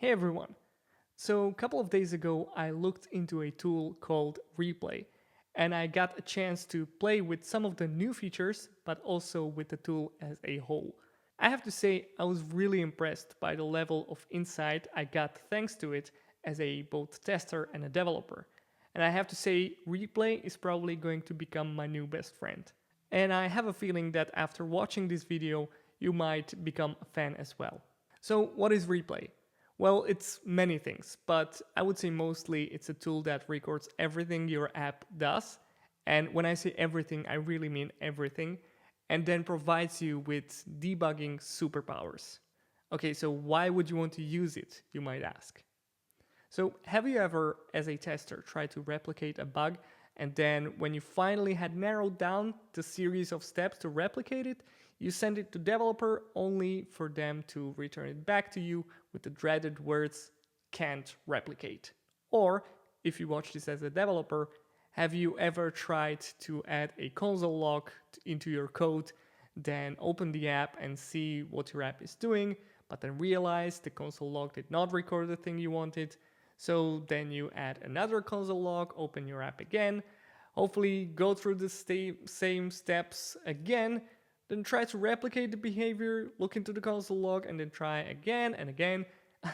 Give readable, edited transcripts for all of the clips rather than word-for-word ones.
Hey everyone! So a couple of days ago I looked into a tool called Replay and I got a chance to play with some of the new features but also with the tool as a whole. I have to say I was really impressed by the level of insight I got thanks to it as a both tester and a developer. And I have to say Replay is probably going to become my new best friend. And I have a feeling that after watching this video you might become a fan as well. So what is Replay? Well, it's many things, but I would say mostly it's a tool that records everything your app does. And when I say everything, I really mean everything, and then provides you with debugging superpowers. Okay, so why would you want to use it, you might ask? So have you ever, as a tester, tried to replicate a bug and then when you finally had narrowed down the series of steps to replicate it, you send it to developer only for them to return it back to you with the dreaded words can't replicate? Or if you watch this as a developer, have you ever tried to add a console log into your code, then open the app and see what your app is doing, but then realize the console log did not record the thing you wanted? So then you add another console log, open your app again, hopefully go through the same steps again, then try to replicate the behavior, look into the console log, and then try again and again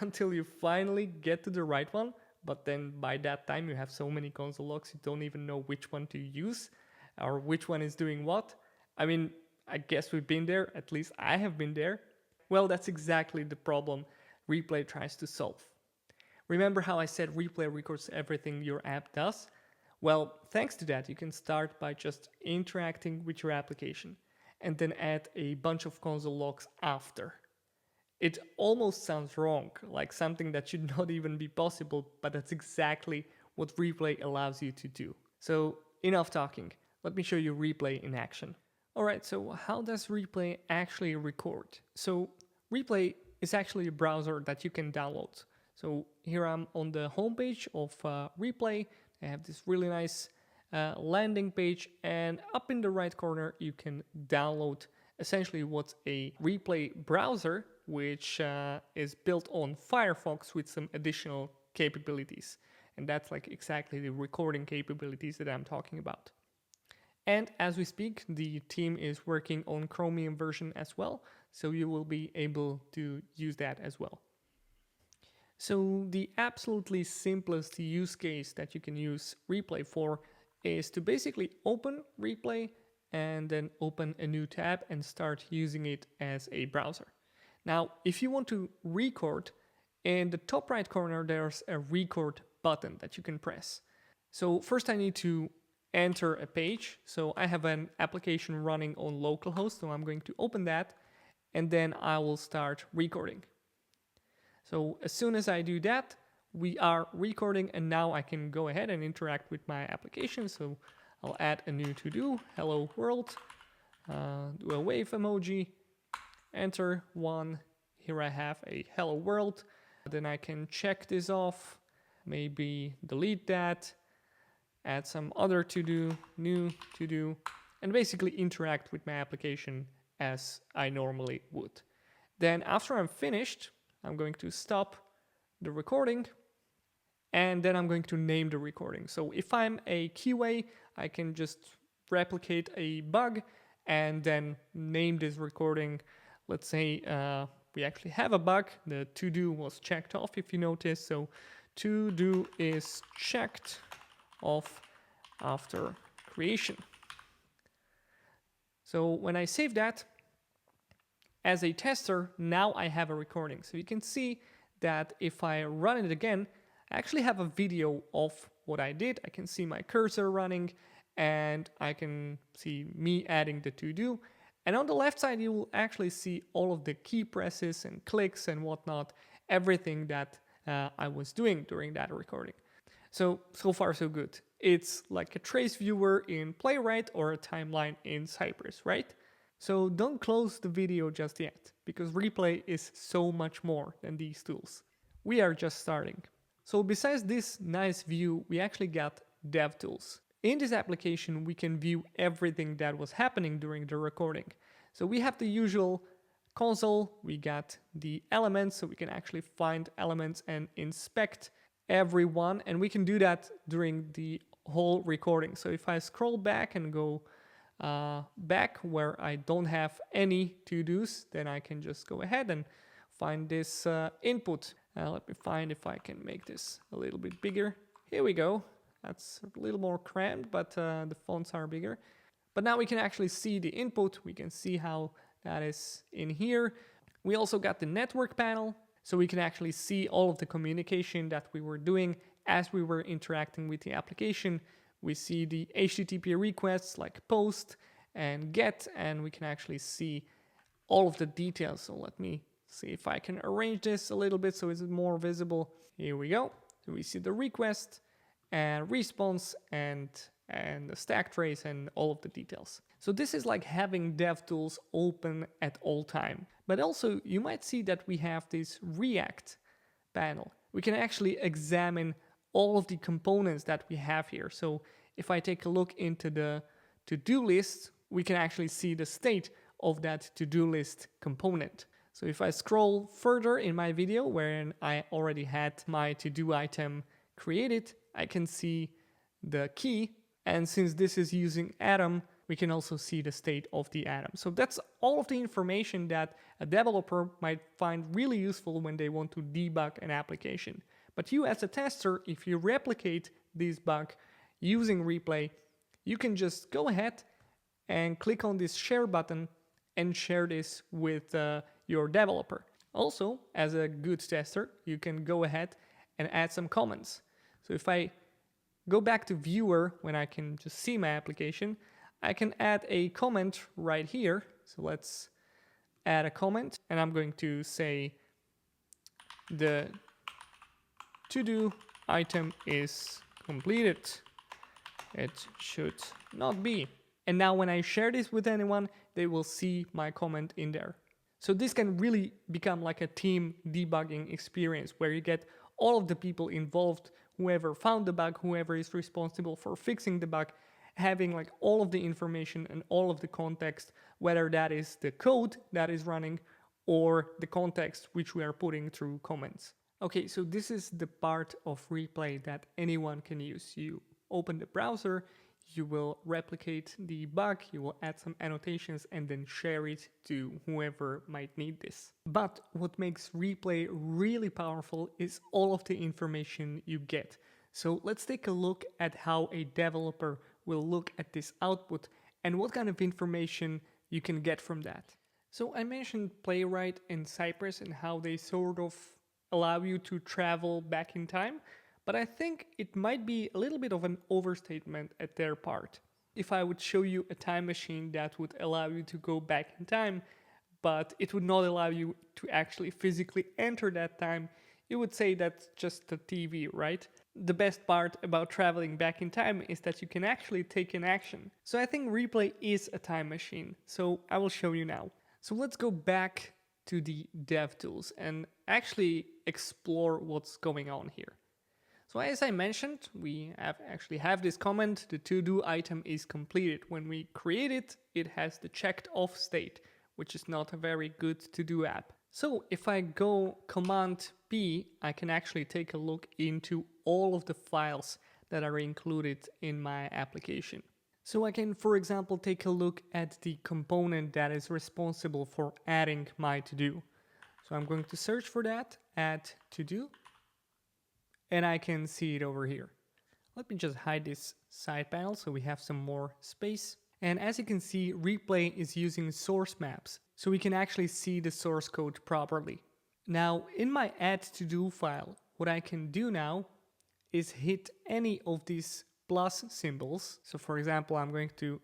until you finally get to the right one. But then by that time you have so many console logs you don't even know which one to use or which one is doing what. I mean, I guess we've been there, at least I have been there. Well, that's exactly the problem Replay tries to solve. Remember how I said Replay records everything your app does? Well, thanks to that, you can start by just interacting with your application and then add a bunch of console logs after. It almost sounds wrong, like something that should not even be possible, but that's exactly what Replay allows you to do. So enough talking, let me show you Replay in action. Alright, so how does Replay actually record? So Replay is actually a browser that you can download. So here I'm on the homepage of Replay. I have this really nice landing page, and up in the right corner you can download essentially what's a Replay browser, which is built on Firefox with some additional capabilities. And that's like exactly the recording capabilities that I'm talking about. And as we speak, the team is working on Chromium version as well, so you will be able to use that as well. So the absolutely simplest use case that you can use Replay for is to basically open Replay and then open a new tab and start using it as a browser. Now, if you want to record, in the top right corner there's a record button that you can press. So first I need to enter a page. So I have an application running on localhost, so I'm going to open that and then I will start recording. So as soon as I do that, we are recording, and now I can go ahead and interact with my application. So I'll add a new to-do, hello world, do a wave emoji, enter one. Here I have a hello world. Then I can check this off, maybe delete that, add some other to-do, new to-do, and basically interact with my application as I normally would. Then after I'm finished, I'm going to stop the recording and then I'm going to name the recording. So if I'm a QA, I can just replicate a bug and then name this recording. Let's say we actually have a bug. The to-do was checked off, if you notice. So to-do is checked off after creation. So when I save that, as a tester, now I have a recording. So you can see that if I run it again, I actually have a video of what I did. I can see my cursor running and I can see me adding the to-do. And on the left side, you will actually see all of the key presses and clicks and whatnot, everything that I was doing during that recording. So far so good. It's like a trace viewer in Playwright or a timeline in Cypress, right? So don't close the video just yet, because Replay is so much more than these tools. We are just starting. So besides this nice view, we actually got DevTools. In this application, we can view everything that was happening during the recording. So we have the usual console, we got the elements, so we can actually find elements and inspect everyone, and we can do that during the whole recording. So if I scroll back and go back where I don't have any to-dos, then I can just go ahead and find this input. Let me find if I can make this a little bit bigger. Here we go. That's a little more cramped, but the fonts are bigger. But now we can actually see the input. We can see how that is in here. We also got the network panel, so we can actually see all of the communication that we were doing as we were interacting with the application. We see the HTTP requests like post and get, and we can actually see all of the details. So let me see if I can arrange this a little bit so it's more visible. Here we go. So we see the request and response and the stack trace and all of the details. So this is like having DevTools open at all time. But also you might see that we have this React panel. We can actually examine all of the components that we have here. So if I take a look into the to-do list, we can actually see the state of that to-do list component. So if I scroll further in my video where I already had my to-do item created, I can see the key. And since this is using Atom, we can also see the state of the atom. So that's all of the information that a developer might find really useful when they want to debug an application. But you as a tester, if you replicate this bug using Replay, you can just go ahead and click on this share button and share this with your developer. Also, as a good tester, you can go ahead and add some comments. So if I go back to viewer when I can just see my application, I can add a comment right here. So let's add a comment, and I'm going to say the to-do item is completed. It should not be. And now when I share this with anyone, they will see my comment in there. So this can really become like a team debugging experience where you get all of the people involved, whoever found the bug, whoever is responsible for fixing the bug, having like all of the information and all of the context, whether that is the code that is running or the context which we are putting through comments. Okay, so this is the part of Replay that anyone can use. You open the browser, you will replicate the bug, you will add some annotations and then share it to whoever might need this. But what makes Replay really powerful is all of the information you get. So let's take a look at how a developer will look at this output and what kind of information you can get from that. So I mentioned Playwright and Cypress and how they sort of allow you to travel back in time, but I think it might be a little bit of an overstatement at their part. If I would show you a time machine that would allow you to go back in time, but it would not allow you to actually physically enter that time, you would say that's just a TV, right? The best part about traveling back in time is that you can actually take an action. So I think Replay is a time machine. So I will show you now. So let's go back to the DevTools and actually explore what's going on here. So as I mentioned, we actually have this comment, the to-do item is completed. When we create it, it has the checked off state, which is not a very good to-do app. So if I go Command P, I can actually take a look into all of the files that are included in my application. So I can, for example, take a look at the component that is responsible for adding my to-do. So I'm going to search for that, add to-do, and I can see it over here. Let me just hide this side panel so we have some more space. And as you can see, Replay is using source maps, so we can actually see the source code properly. Now, in my add to-do file, what I can do now is hit any of these plus symbols. So for example, I'm going to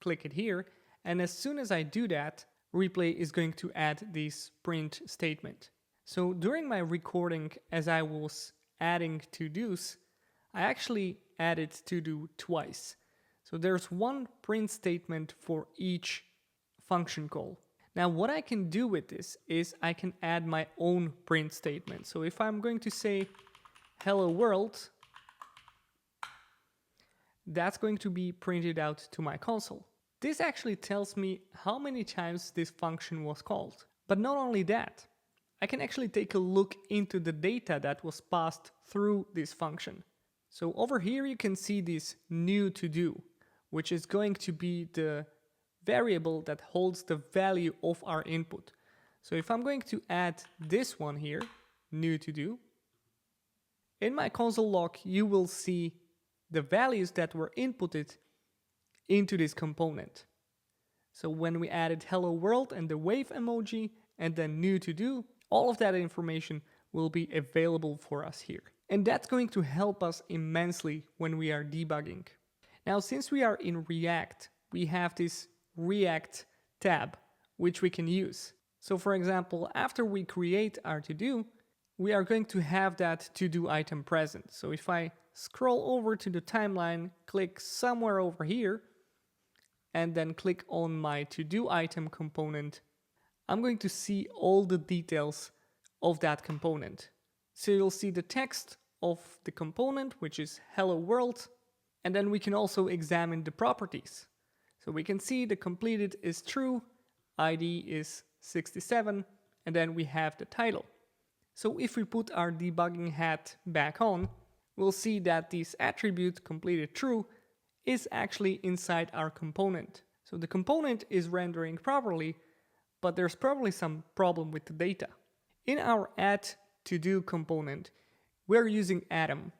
click it here, and as soon as I do that, Replay is going to add this print statement. So during my recording, as I was adding to-dos, I actually added to-do twice. So there's one print statement for each function call. Now what I can do with this is I can add my own print statement. So if I'm going to say hello world, that's going to be printed out to my console. This actually tells me how many times this function was called. But not only that, I can actually take a look into the data that was passed through this function. So over here you can see this new to do, which is going to be the variable that holds the value of our input. So if I'm going to add this one here, new to do, in my console log you will see the values that were inputted into this component. So when we added hello world and the wave emoji and then new to do, all of that information will be available for us here. And that's going to help us immensely when we are debugging. Now, since we are in React, we have this React tab, which we can use. So for example, after we create our to-do, we are going to have that to-do item present. So if I scroll over to the timeline, click somewhere over here, and then click on my to-do item component, I'm going to see all the details of that component. So you'll see the text of the component, which is hello world, and then we can also examine the properties. So we can see the completed is true, ID is 67, and then we have the title. So if we put our debugging hat back on, we'll see that this attribute completed true is actually inside our component. So the component is rendering properly, but there's probably some problem with the data. In our add to do component, we're using Atom.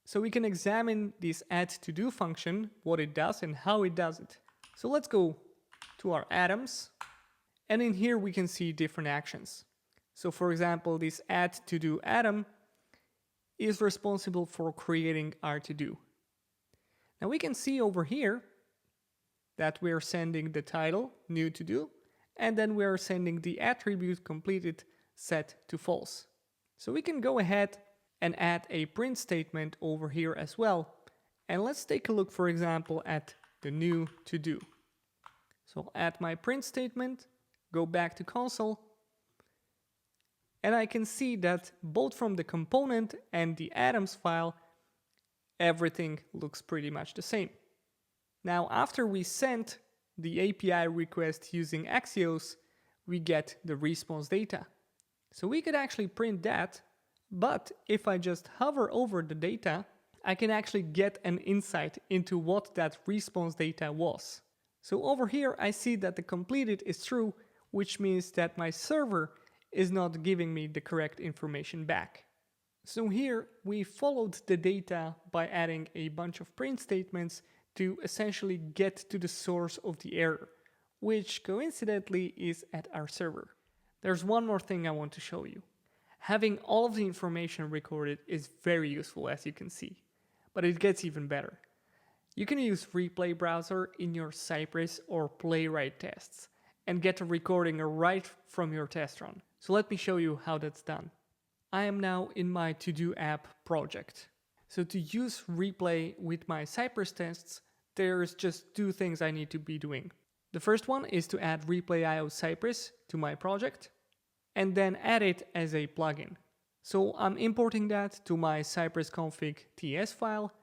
So we can examine this add to do function, what it does and how it does it. So let's go to our atoms, and in here we can see different actions. So for example, this add to do atom is responsible for creating our to do. Now we can see over here that we're sending the title, new to do, and then we're sending the attribute completed set to false. So we can go ahead and add a print statement over here as well. And let's take a look, for example, at the new to do. So I'll add my print statement, go back to console, and I can see that both from the component and the atoms file, everything looks pretty much the same. Now, after we sent the API request using Axios, we get the response data. So we could actually print that, but if I just hover over the data, I can actually get an insight into what that response data was. So over here, I see that the completed is true, which means that my server is not giving me the correct information back. So here we followed the data by adding a bunch of print statements to essentially get to the source of the error, which coincidentally is at our server. There's one more thing I want to show you. Having all of the information recorded is very useful, as you can see, but it gets even better. You can use Replay Browser in your Cypress or Playwright tests and get a recording right from your test run. So let me show you how that's done. I am now in my To-Do app project. So to use Replay with my Cypress tests, there's just two things I need to be doing. The first one is to add Replay.io Cypress to my project and then add it as a plugin. So I'm importing that to my Cypress config TS file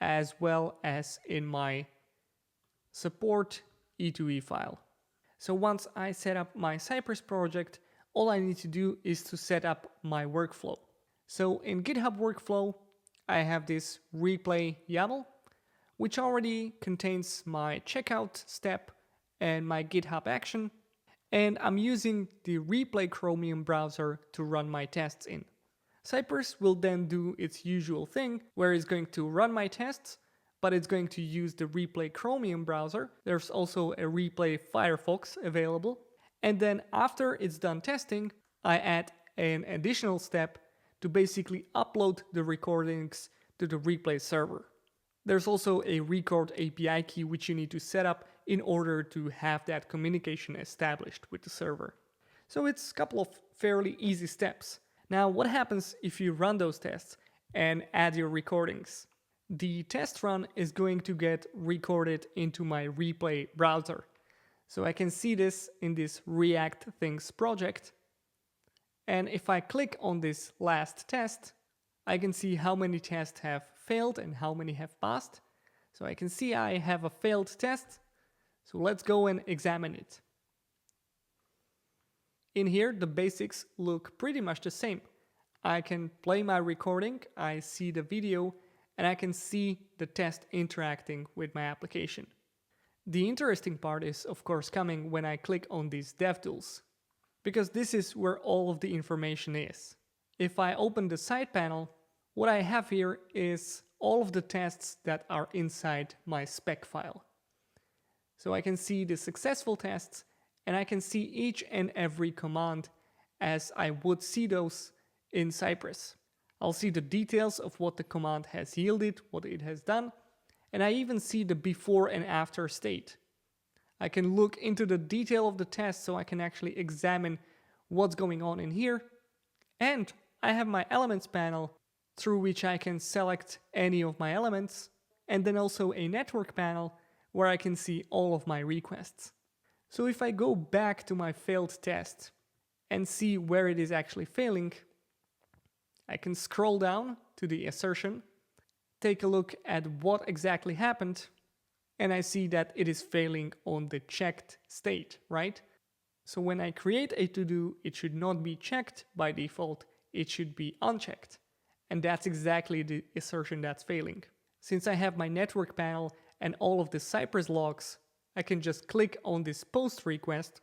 as well as in my support E2E file. So once I set up my Cypress project, all I need to do is to set up my workflow. So in GitHub workflow, I have this replay YAML, which already contains my checkout step and my GitHub action. And I'm using the Replay Chromium browser to run my tests in. Cypress will then do its usual thing, where it's going to run my tests, but it's going to use the Replay Chromium browser. There's also a Replay Firefox available. And then after it's done testing, I add an additional step to basically upload the recordings to the Replay server. There's also a record API key which you need to set up in order to have that communication established with the server. So it's a couple of fairly easy steps. Now, what happens if you run those tests and add your recordings? The test run is going to get recorded into my Replay browser. So I can see this in this React Things project. And if I click on this last test, I can see how many tests have failed and how many have passed. So I can see I have a failed test. So let's go and examine it. In here, the basics look pretty much the same. I can play my recording, I see the video, and I can see the test interacting with my application. The interesting part is, of course, coming when I click on these DevTools, because this is where all of the information is. If I open the side panel, what I have here is all of the tests that are inside my spec file. So I can see the successful tests, and I can see each and every command as I would see those in Cypress. I'll see the details of what the command has yielded, what it has done, and I even see the before and after state. I can look into the detail of the test so I can actually examine what's going on in here. And I have my elements panel through which I can select any of my elements, and then also a network panel where I can see all of my requests. So if I go back to my failed test and see where it is actually failing, I can scroll down to the assertion, take a look at what exactly happened, and I see that it is failing on the checked state, right? So when I create a to-do, it should not be checked by default, it should be unchecked. And that's exactly the assertion that's failing. Since I have my network panel and all of the Cypress logs, I can just click on this post request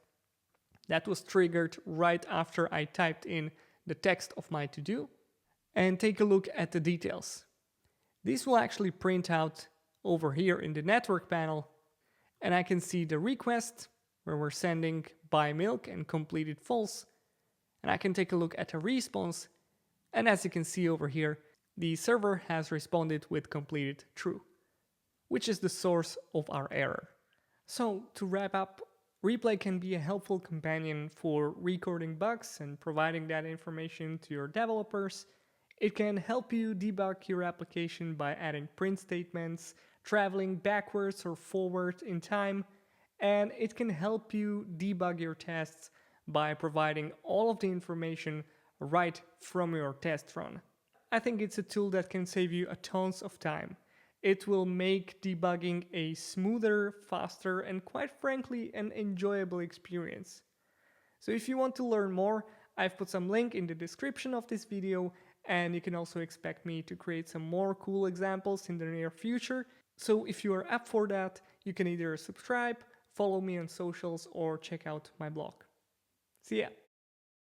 that was triggered right after I typed in the text of my to-do and take a look at the details. These will actually print out over here in the network panel, and I can see the request where we're sending buy milk and completed false, and I can take a look at a response, and as you can see over here, the server has responded with completed true, which is the source of our error. So to wrap up, Replay can be a helpful companion for recording bugs and providing that information to your developers. It can help you debug your application by adding print statements, traveling backwards or forward in time, and it can help you debug your tests by providing all of the information right from your test run. I think it's a tool that can save you a tons of time. It will make debugging a smoother, faster, and quite frankly, an enjoyable experience. So if you want to learn more, I've put some link in the description of this video, and you can also expect me to create some more cool examples in the near future. So if you are up for that, you can either subscribe, follow me on socials, or check out my blog. See ya!